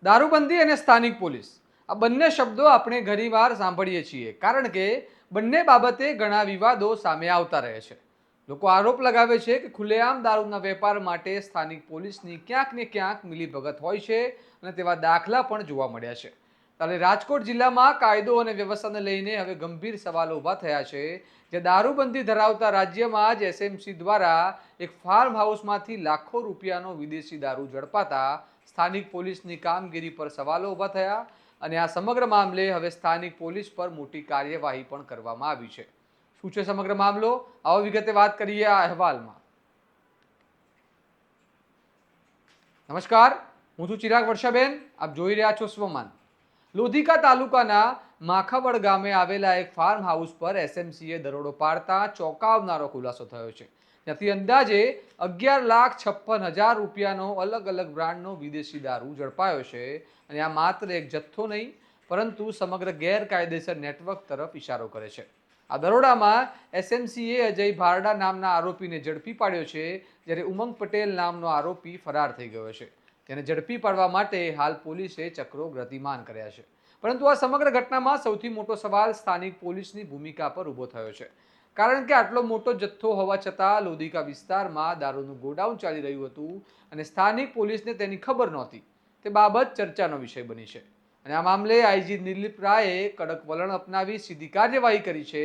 દારૂબંધી અને સ્થાનિક પોલીસ આ બંને શબ્દો આપણે ઘણીવાર સાંભળીએ છીએ કારણ કે બંને બાબતે ઘણા વિવાદો સામે આવતા રહે છે. લોકો આરોપ લગાવે છે કે ખુલ્લેઆમ દારૂના વેપાર માટે સ્થાનિક પોલીસની ક્યાંક ને ક્યાંક મિલીભગત હોય છે અને તેવા દાખલા પણ જોવા મળ્યા છે. ત્યારે રાજકોટ જિલ્લામાં કાયદો અને વ્યવસ્થાને લઈને હવે ગંભીર સવાલો ઊભા થયા છે. જે દારૂબંધી ધરાવતા રાજ્યમાં જ એસએમસી દ્વારા એક ફાર્મ હાઉસમાંથી લાખો રૂપિયાનો વિદેશી દારૂ ઝડપાતા સ્થાનિક પોલીસની કામગીરી પર સવાલો ઊભા થયા અને આ સમગ્ર મામલે હવે સ્થાનિક પોલીસ પર મોટી કાર્યવાહી પણ કરવામાં આવી છે. શું છે સમગ્ર મામલો? આવો વિગતે વાત કરીએ આ અહેવાલમાં. નમસ્કાર, હું છું ચિરાગ વર્ષાબેન. આપ જોઈ રહ્યા છો સ્વમાન. લોધિકા તાલુકાના માખાવડ ગામે આવેલા એક ફાર્મ હાઉસ પર એસએમસીએ દરોડો પાડતા ચોંકાવનારો ખુલાસો થયો છે. ત્યાંથી અંદાજે 11,56,000 રૂપિયાનો અલગ અલગ બ્રાન્ડનો વિદેશી દારૂ ઝડપાયો છે. અને આ માત્ર એક જથ્થો નહીં પરંતુ સમગ્ર ગેરકાયદેસર નેટવર્ક તરફ ઇશારો કરે છે. આ દરોડામાં એસએમસીએ અજય ભારડા નામના આરોપીને ઝડપી પાડ્યો છે, જ્યારે ઉમંગ પટેલ નામનો આરોપી ફરાર થઈ ગયો છે. તેને ઝડપી પાડવા માટે હાલ પોલીસે ચક્રો ગતિમાન કર્યા છે. પરંતુ આ સમગ્ર ઘટનામાં સૌથી મોટો સવાલ સ્થાનિક પોલીસની ભૂમિકા પર ઊભો થયો છે. કારણ કે આટલો મોટો જથ્થો હોવા છતાં લોધિકા વિસ્તારમાં દારૂનું ગોડાઉન ચાલી રહ્યું હતું અને સ્થાનિક પોલીસને તેની ખબર નહોતી. તે બાબત ચર્ચાનો વિષય બની છે. અને આ મામલે આઈજી નિર્લિપ રાયે કડક વલણ અપનાવી સીધી કાર્યવાહી કરી છે,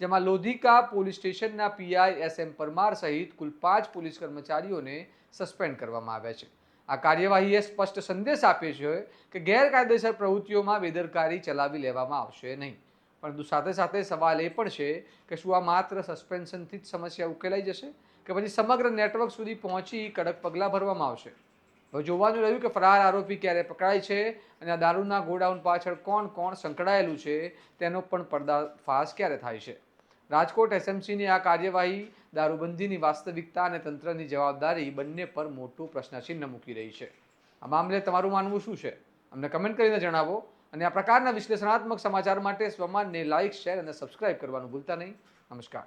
જેમાં લોધિકા પોલીસ સ્ટેશનના પીઆઈ એસએમ પરમાર સહિત કુલ 5 પોલીસ કર્મચારીઓને સસ્પેન્ડ કરવામાં આવ્યા છે. આ કાર્યવાહીએ સ્પષ્ટ સંદેશ આપ્યો છે કે ગેરકાયદેસર પ્રવૃત્તિઓમાં બેદરકારી ચલાવી લેવામાં આવશે નહીં. પરંતુ સાથે સાથે સવાલ એ પણ છે કે શું આ માત્ર સસ્પેન્શનથી જ સમસ્યા ઉકેલાઈ જશે કે પછી સમગ્ર નેટવર્ક સુધી પહોંચી કડક પગલાં ભરવામાં આવશે? હવે જોવાનું રહ્યું કે ફરાર આરોપી ક્યારે પકડાય છે અને આ દારૂના ગોડાઉન પાછળ કોણ કોણ સંકળાયેલું છે તેનો પણ પર્દાફાશ ક્યારે થાય છે. રાજકોટ એસએમસીની આ કાર્યવાહી દારૂબંધીની વાસ્તવિકતા અને તંત્રની જવાબદારી બંને પર મોટું પ્રશ્નચિહ્ન મૂકી રહી છે. આ મામલે તમારું માનવું શું છે? અમને કમેન્ટ કરીને જણાવો. અને આ પ્રકારના વિશ્લેષણાત્મક સમાચાર માટે સ્વમાનને લાઇક, શેર અને સબસ્ક્રાઇબ કરવાનું ભૂલતા નહીં. નમસ્કાર.